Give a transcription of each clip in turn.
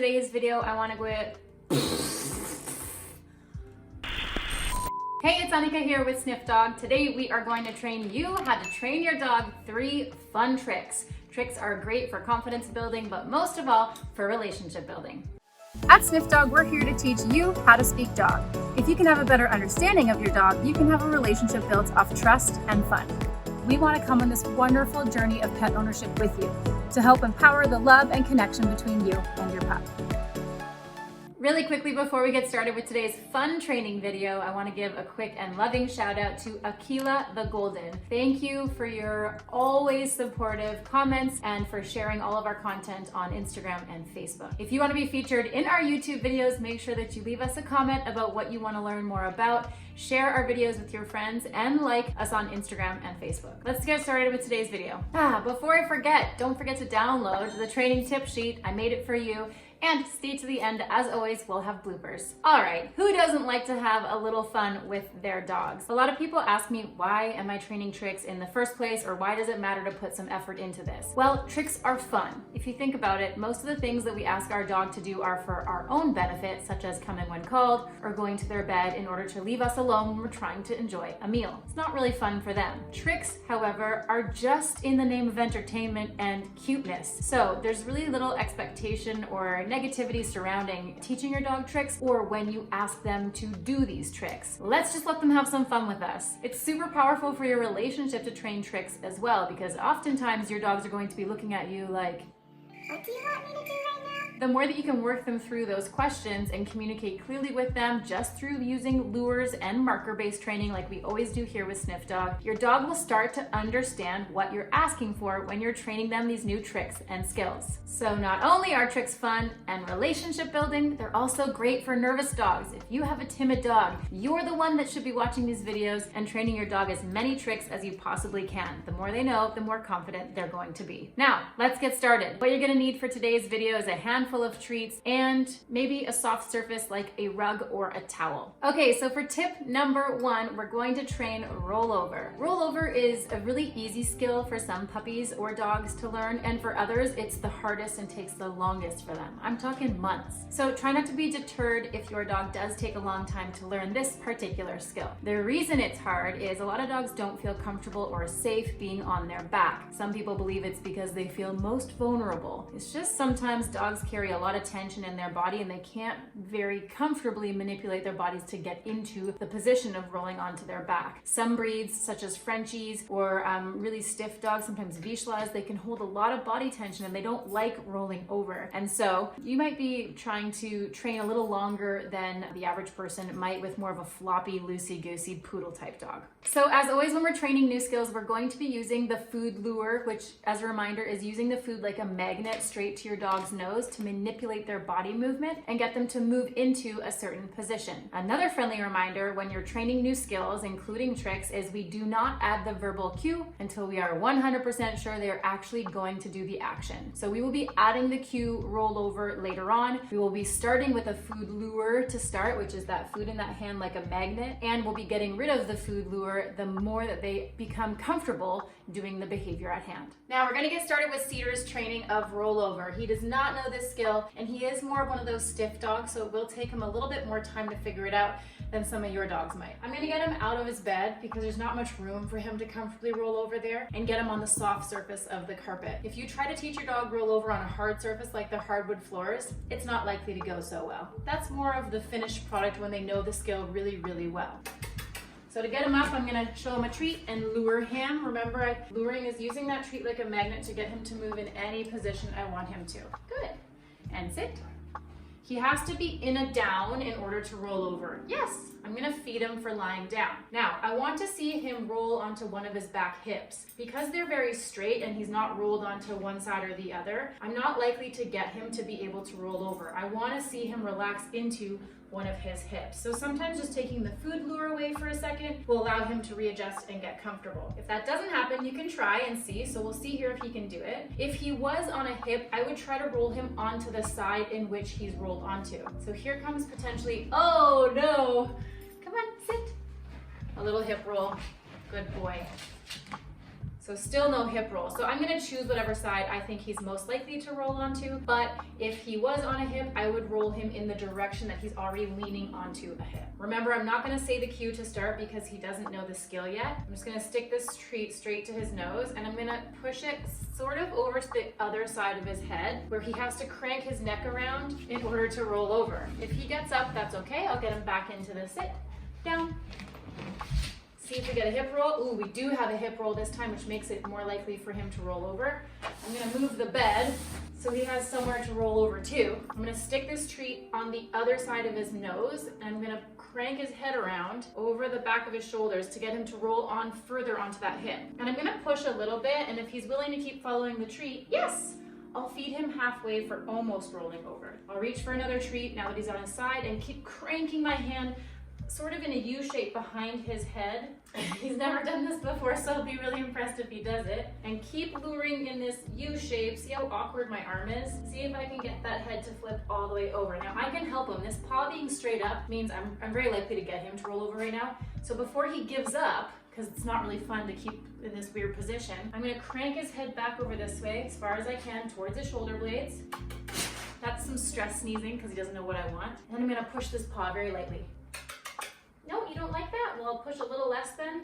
Today's video, I want to go Hey, it's Annika here with Sniffdog. Today we are going to train you how to train your dog 3 fun tricks. Tricks are great for confidence building, but most of all, for relationship building. At Sniffdog, we're here to teach you how to speak dog. If you can have a better understanding of your dog, you can have a relationship built off trust and fun. We want to come on this wonderful journey of pet ownership with you to help empower the love and connection between you and your pup. Really quickly before we get started with today's fun training video, I want to give a quick and loving shout out to Akila the Golden. Thank you for your always supportive comments and for sharing all of our content on Instagram and Facebook. If you want to be featured in our YouTube videos, make sure that you leave us a comment about what you want to learn more about, share our videos with your friends, and like us on Instagram and Facebook. Let's get started with today's video. Before I forget, don't forget to download the training tip sheet. I made it for you. And stay to the end, as always, we'll have bloopers. All right, who doesn't like to have a little fun with their dogs? A lot of people ask me, why am I training tricks in the first place, or why does it matter to put some effort into this? Well, tricks are fun. If you think about it, most of the things that we ask our dog to do are for our own benefit, such as coming when called, or going to their bed in order to leave us alone when we're trying to enjoy a meal. It's not really fun for them. Tricks, however, are just in the name of entertainment and cuteness. So there's really little expectation or negativity surrounding teaching your dog tricks or when you ask them to do these tricks. Let's just let them have some fun with us. It's super powerful for your relationship to train tricks as well, because oftentimes your dogs are going to be looking at you like, what do you want me to do right now? The more that you can work them through those questions and communicate clearly with them just through using lures and marker-based training like we always do here with Sniffdog, your dog will start to understand what you're asking for when you're training them these new tricks and skills. So not only are tricks fun and relationship building, they're also great for nervous dogs. If you have a timid dog, you're the one that should be watching these videos and training your dog as many tricks as you possibly can. The more they know, the more confident they're going to be. Now, let's get started. What you're gonna need for today's video is a handful of treats and maybe a soft surface like a rug or a towel. Okay, so for tip number 1, we're going to train rollover. Rollover is a really easy skill for some puppies or dogs to learn, and for others, it's the hardest and takes the longest for them. I'm talking months. So try not to be deterred if your dog does take a long time to learn this particular skill. The reason it's hard is a lot of dogs don't feel comfortable or safe being on their back. Some people believe it's because they feel most vulnerable. It's just sometimes dogs carry a lot of tension in their body and they can't very comfortably manipulate their bodies to get into the position of rolling onto their back. Some breeds, such as Frenchies or really stiff dogs, sometimes Vizslas, they can hold a lot of body tension and they don't like rolling over. And so you might be trying to train a little longer than the average person might with more of a floppy, loosey-goosey poodle type dog. So as always, when we're training new skills, we're going to be using the food lure, which as a reminder is using the food like a magnet straight to your dog's nose to manipulate their body movement and get them to move into a certain position. Another friendly reminder when you're training new skills, including tricks, is we do not add the verbal cue until we are 100% sure they're actually going to do the action. So we will be adding the cue rollover later on. We will be starting with a food lure to start, which is that food in that hand like a magnet, and we'll be getting rid of the food lure the more that they become comfortable doing the behavior at hand. Now we're going to get started with Cedar's training of rollover. He does not know this skill and he is more of one of those stiff dogs, so it will take him a little bit more time to figure it out than some of your dogs might. I'm going to get him out of his bed because there's not much room for him to comfortably roll over there, and get him on the soft surface of the carpet. If you try to teach your dog roll over on a hard surface like the hardwood floors, it's not likely to go so well. That's more of the finished product when they know the skill really, really well. So to get him up, I'm gonna show him a treat and lure him. Remember, luring is using that treat like a magnet to get him to move in any position I want him to. Good. And sit. He has to be in a down in order to roll over. Yes, I'm gonna feed him for lying down. Now, I want to see him roll onto one of his back hips. Because they're very straight and he's not rolled onto one side or the other, I'm not likely to get him to be able to roll over. I wanna see him relax into one of his hips. So sometimes just taking the food lure away for a second will allow him to readjust and get comfortable. If that doesn't happen, you can try and see. So we'll see here if he can do it. If he was on a hip, I would try to roll him onto the side in which he's rolled onto. So here comes potentially, oh no, come on, sit. A little hip roll, good boy. So So still no hip roll. So I'm gonna choose whatever side I think he's most likely to roll onto, but if he was on a hip, I would roll him in the direction that he's already leaning onto a hip. Remember, I'm not gonna say the cue to start because he doesn't know the skill yet. I'm just gonna stick this treat straight to his nose, and I'm gonna push it sort of over to the other side of his head where he has to crank his neck around in order to roll over. If he gets up, that's okay. I'll get him back into the sit down. See if we get a hip roll. Ooh, we do have a hip roll this time, which makes it more likely for him to roll over. I'm gonna move the bed so he has somewhere to roll over to. I'm gonna stick this treat on the other side of his nose, and I'm gonna crank his head around over the back of his shoulders to get him to roll on further onto that hip. And I'm gonna push a little bit, and if he's willing to keep following the treat, yes, I'll feed him halfway for almost rolling over. I'll reach for another treat now that he's on his side and keep cranking my hand sort of in a U shape behind his head. He's never done this before, so I'll be really impressed if he does it. And keep luring in this U shape. See how awkward my arm is? See if I can get that head to flip all the way over. Now I can help him. This paw being straight up means I'm very likely to get him to roll over right now. So before he gives up, because it's not really fun to keep in this weird position, I'm gonna crank his head back over this way as far as I can towards his shoulder blades. That's some stress sneezing because he doesn't know what I want. And I'm gonna push this paw very lightly. No, you don't like that? Well, I'll push a little less then.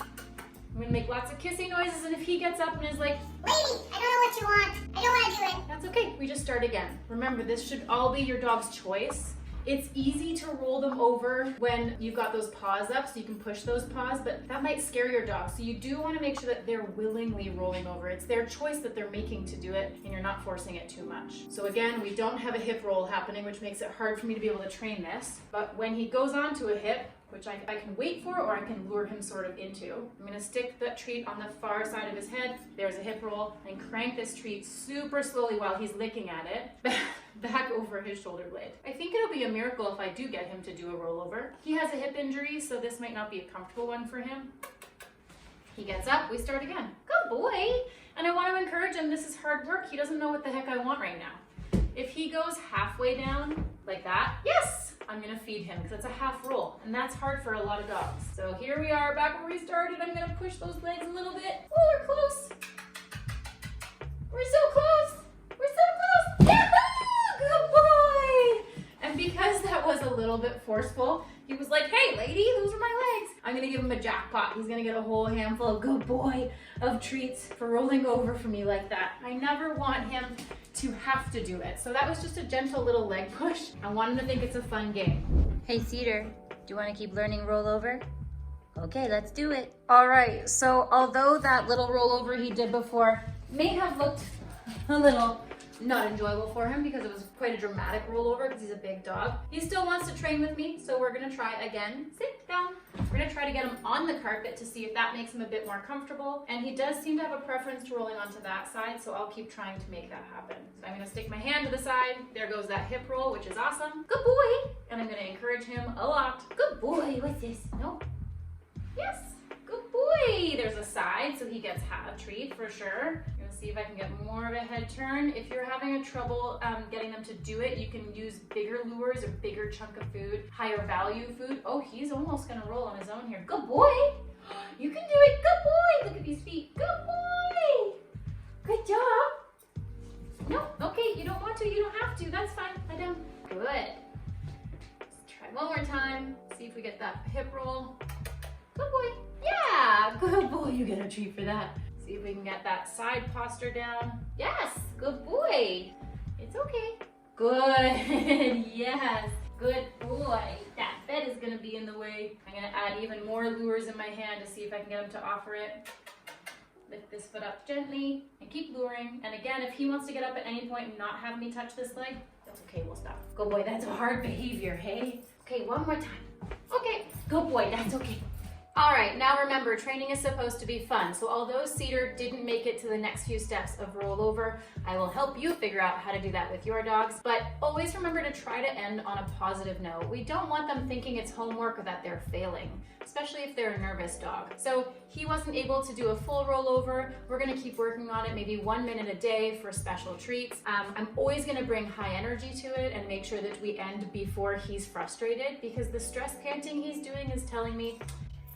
I'm gonna make lots of kissing noises, and if he gets up and is like, "Lady, I don't know what you want. I don't want to do it." that's okay, we just start again. Remember, this should all be your dog's choice. It's easy to roll them over when you've got those paws up, so you can push those paws, but that might scare your dog. So you do want to make sure that they're willingly rolling over. It's their choice that they're making to do it, and you're not forcing it too much. So again, we don't have a hip roll happening, which makes it hard for me to be able to train this. But when he goes onto a hip, which I can wait for, or I can lure him sort of into. I'm gonna stick that treat on the far side of his head. There's a hip roll, and crank this treat super slowly while he's licking at it, back over his shoulder blade. I think it'll be a miracle if I do get him to do a rollover. He has a hip injury, so this might not be a comfortable one for him. He gets up, we start again. Good boy. And I want to encourage him, this is hard work. He doesn't know what the heck I want right now. If he goes halfway down like that, yes, I'm gonna feed him because it's a half roll, and that's hard for a lot of dogs. So here we are, back where we started. I'm gonna push those legs a little bit. Oh, we're close. We're so close. We're so close. Yahoo! Good boy. And because that was a little bit forceful, he was like, "Hey, lady, those are my legs." I'm gonna give him a jackpot. He's gonna get a whole handful of good boy of treats for rolling over for me like that. I never want him to have to do it. So that was just a gentle little leg push. I want him to think it's a fun game. Hey Cedar, do you want to keep learning rollover? Okay, let's do it. All right, so although that little rollover he did before may have looked a little not enjoyable for him because it was quite a dramatic rollover because he's a big dog, he still wants to train with me, so we're gonna try again. Sit down. We're gonna try to get him on the carpet to see if that makes him a bit more comfortable, and he does seem to have a preference to rolling onto that side, so I'll keep trying to make that happen. So I'm gonna stick my hand to the side. There goes that hip roll, which is awesome. Good boy. And I'm gonna encourage him a lot. Good boy. What's this? No. Yes. Good boy. There's a side, so he gets a treat for sure. I'm gonna see if I can get more of a head turn. If you're having a trouble getting them to do it, you can use bigger lures or bigger chunk of food, higher value food. Oh, he's almost gonna roll on his own here. Good boy. You can do it. Good boy. Look at these feet. Good boy. Good job. No, okay, you don't want to, you don't have to. That's fine. Lie down. Good. Let's try one more time. See if we get that hip roll. Good boy. Yeah, good boy. You get a treat for that. See if we can get that side posture down. Yes, good boy. It's okay. Good. Yes, good boy. That bed is gonna be in the way. I'm gonna add even more lures in my hand to see if I can get him to offer it. Lift this foot up gently and keep luring. And again, if he wants to get up at any point and not have me touch this leg, that's okay, we'll stop. Good boy, that's a hard behavior, hey? Okay, one more time. Okay, good boy, that's okay. All right, now remember, training is supposed to be fun. So although Cedar didn't make it to the next few steps of rollover, I will help you figure out how to do that with your dogs. But always remember to try to end on a positive note. We don't want them thinking it's homework or that they're failing, especially if they're a nervous dog. So he wasn't able to do a full rollover. We're gonna keep working on it, maybe 1 minute a day for special treats. I'm always gonna bring high energy to it and make sure that we end before he's frustrated, because the stress panting he's doing is telling me,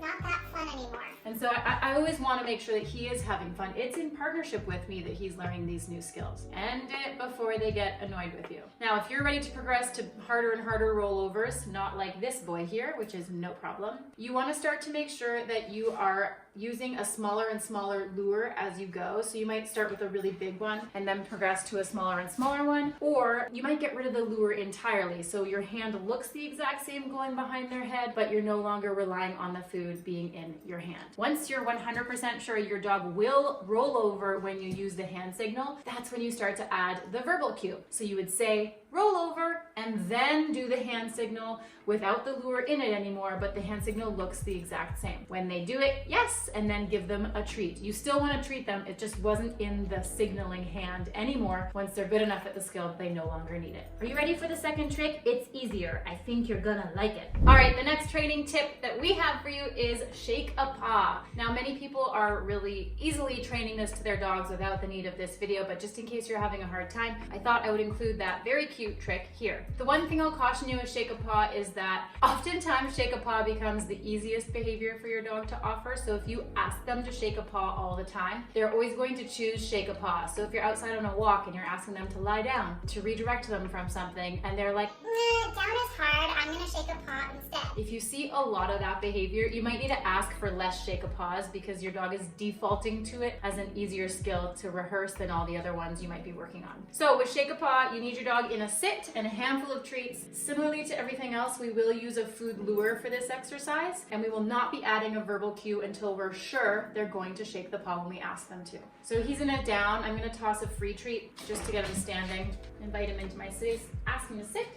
not that fun anymore. And so I always want to make sure that he is having fun. It's in partnership with me that he's learning these new skills. End it before they get annoyed with you. Now, if you're ready to progress to harder and harder rollovers, not like this boy here, which is no problem, you want to start to make sure that you are using a smaller and smaller lure as you go. So you might start with a really big one and then progress to a smaller and smaller one, or you might get rid of the lure entirely. So your hand looks the exact same going behind their head, but you're no longer relying on the food being in your hand. Once you're 100% sure your dog will roll over when you use the hand signal, that's when you start to add the verbal cue. So you would say, roll over, and then do the hand signal without the lure in it anymore, but the hand signal looks the exact same. When they do it, yes, and then give them a treat. You still want to treat them, it just wasn't in the signaling hand anymore. Once they're good enough at the skill, they no longer need it. Are you ready for the second trick? It's easier. I think you're gonna like it. All right, the next training tip that we have for you is shake a paw. Now, many people are really easily training this to their dogs without the need of this video, but just in case you're having a hard time, I thought I would include that very cute trick here. The one thing I'll caution you with shake a paw is that oftentimes shake a paw becomes the easiest behavior for your dog to offer. So if you ask them to shake a paw all the time, they're always going to choose shake a paw. So if you're outside on a walk and you're asking them to lie down, to redirect them from something, and they're like, Down is hard, I'm gonna shake a paw instead. if you see a lot of that behavior, you might need to ask for less shake a paws because your dog is defaulting to it as an easier skill to rehearse than all the other ones you might be working on. So with shake a paw, you need your dog in a sit and a handful of treats. Similarly to everything else, we will use a food lure for this exercise, and we will not be adding a verbal cue until we're sure they're going to shake the paw when we ask them to. So he's in a down. I'm gonna toss a free treat just to get him standing, invite him into my space, ask him to sit.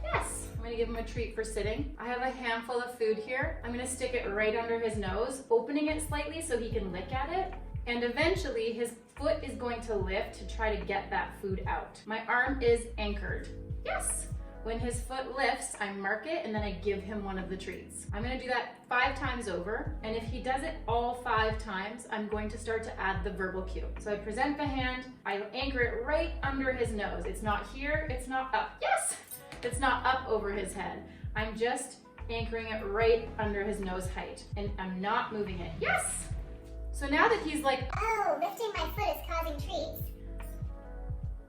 Yes, I'm gonna give him a treat for sitting. I have a handful of food here. I'm gonna stick it right under his nose, opening it slightly so he can lick at it. And eventually his foot is going to lift to try to get that food out. My arm is anchored. Yes. When his foot lifts, I mark it and then I give him one of the treats. I'm gonna do that 5 times over, and if he does it all 5 times, I'm going to start to add the verbal cue. So I present the hand, I anchor it right under his nose. It's not here, it's not up. Yes! It's not up over his head. I'm just anchoring it right under his nose height, and I'm not moving it. Yes! So now that he's like, Oh, lifting my foot is causing treats.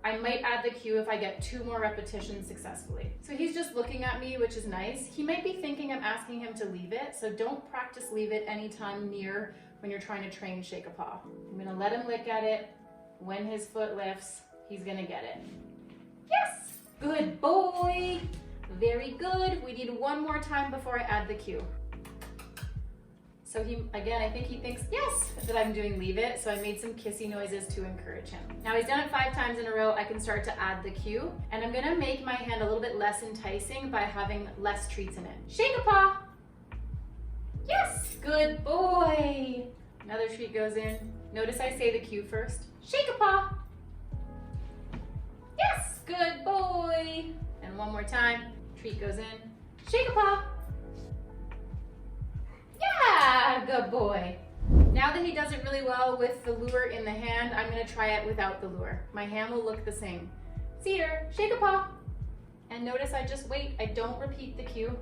I might add the cue if I get 2 more repetitions successfully. So he's just looking at me, which is nice. He might be thinking I'm asking him to leave it, so don't practice leave it anytime near when you're trying to train shake a paw. I'm gonna let him lick at it. When his foot lifts, he's gonna get it. Yes! Good boy! Very good. We need 1 more time before I add the cue. So again, I think he thinks, yes, that I'm doing leave it. So I made some kissy noises to encourage him. Now he's done it 5 times in a row. I can start to add the cue. And I'm gonna make my hand a little bit less enticing by having less treats in it. Shake a paw. Yes, good boy. Another treat goes in. Notice I say the cue first. Shake a paw. Yes, good boy. And 1 more time, treat goes in. Shake a paw. Yeah, good boy. Now that he does it really well with the lure in the hand, I'm gonna try it without the lure. My hand will look the same. Cedar, shake a paw. And notice I just wait, I don't repeat the cue.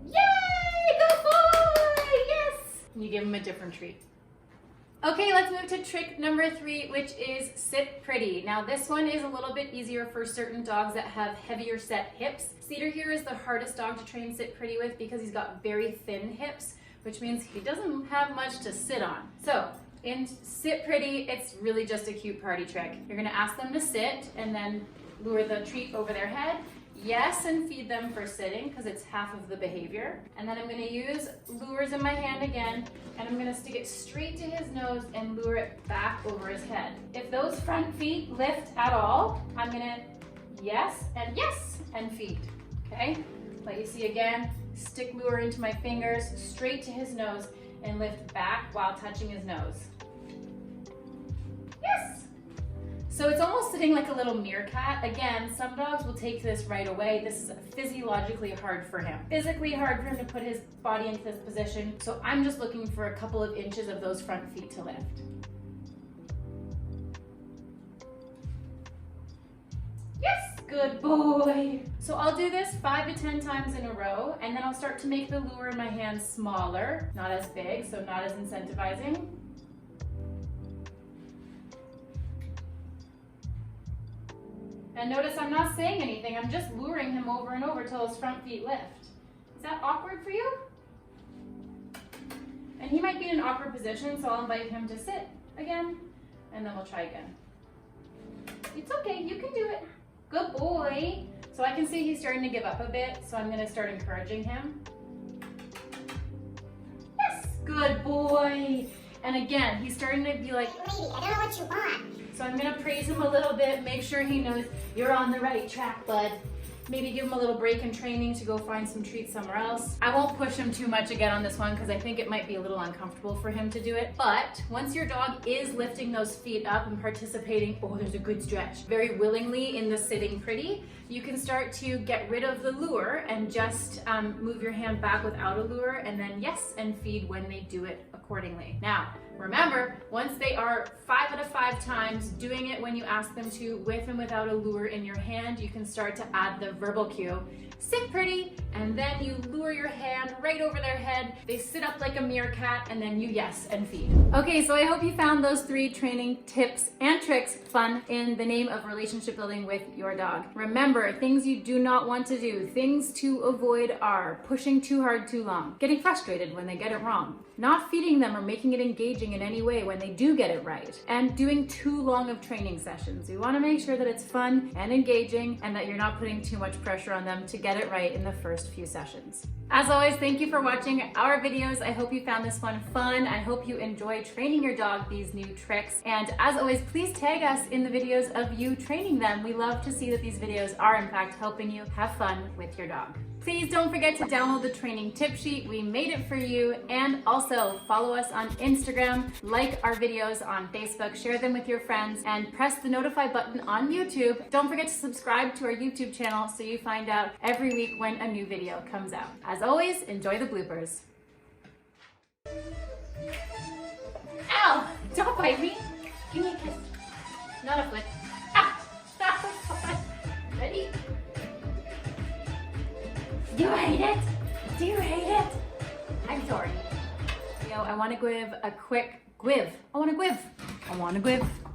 Yay, good boy, yes. And you give him a different treat. Okay, let's move to trick number 3, which is sit pretty. Now this one is a little bit easier for certain dogs that have heavier set hips. Cedar here is the hardest dog to train sit pretty with because he's got very thin hips, which means he doesn't have much to sit on. So in sit pretty, it's really just a cute party trick. You're gonna ask them to sit and then lure the treat over their head. Yes, and feed them for sitting because it's half of the behavior. And then I'm gonna use lures in my hand again, and I'm gonna stick it straight to his nose and lure it back over his head. If those front feet lift at all, I'm gonna yes and feed, okay? Let you see again, stick lure into my fingers, straight to his nose, and lift back while touching his nose. Yes! So it's almost sitting like a little meerkat. Again, some dogs will take this right away. This is physiologically hard for him. Physically hard for him to put his body into this position. So I'm just looking for a couple of inches of those front feet to lift. Yes! good boy. So I'll do this 5 to 10 times in a row, and then I'll start to make the lure in my hands smaller, not as big, so not as incentivizing. And notice I'm not saying anything, I'm just luring him over and over till his front feet lift. Is that awkward for you? And he might be in an awkward position, so I'll invite him to sit again, and then we'll try again. It's okay, you can do it. Good boy. So I can see he's starting to give up a bit, so I'm gonna start encouraging him. Yes, good boy. And again, he's starting to be like, Lady, I don't know what you want. so I'm gonna praise him a little bit, make sure he knows you're on the right track, bud. Maybe give him a little break in training to go find some treats somewhere else. I won't push him too much again on this one because I think it might be a little uncomfortable for him to do it. But once your dog is lifting those feet up and participating, oh, there's a good stretch, very willingly in the sitting pretty, you can start to get rid of the lure and just move your hand back without a lure, and then yes, and feed when they do it accordingly. Now, remember, once they are 5 out of 5 times doing it when you ask them to, with and without a lure in your hand, you can start to add the verbal cue. Sit pretty, and then you lure your hand right over their head. They sit up like a meerkat, and then you yes and feed. Okay, so I hope you found those 3 training tips and tricks fun in the name of relationship building with your dog. Remember, things you do not want to do, things to avoid are pushing too hard too long, getting frustrated when they get it wrong, not feeding them or making it engaging in any way when they do get it right, and doing too long of training sessions. You want to make sure that it's fun and engaging and that you're not putting too much pressure on them to get it right in the first few sessions. As always, thank you for watching our videos. I hope you found this one fun. I hope you enjoy training your dog these new tricks. And as always, please tag us in the videos of you training them. We love to see that these videos are in fact helping you have fun with your dog. Please don't forget to download the training tip sheet. We made it for you. And also follow us on Instagram, like our videos on Facebook, share them with your friends, and press the notify button on YouTube. Don't forget to subscribe to our YouTube channel so you find out every week when a new video comes out. As always, enjoy the bloopers. Ow! Don't bite me. Give me a kiss. Not a foot. Ah! That was fun. Ready? Do you hate it? Do you hate it? I'm sorry. Yo, I want to give a quick I want to give.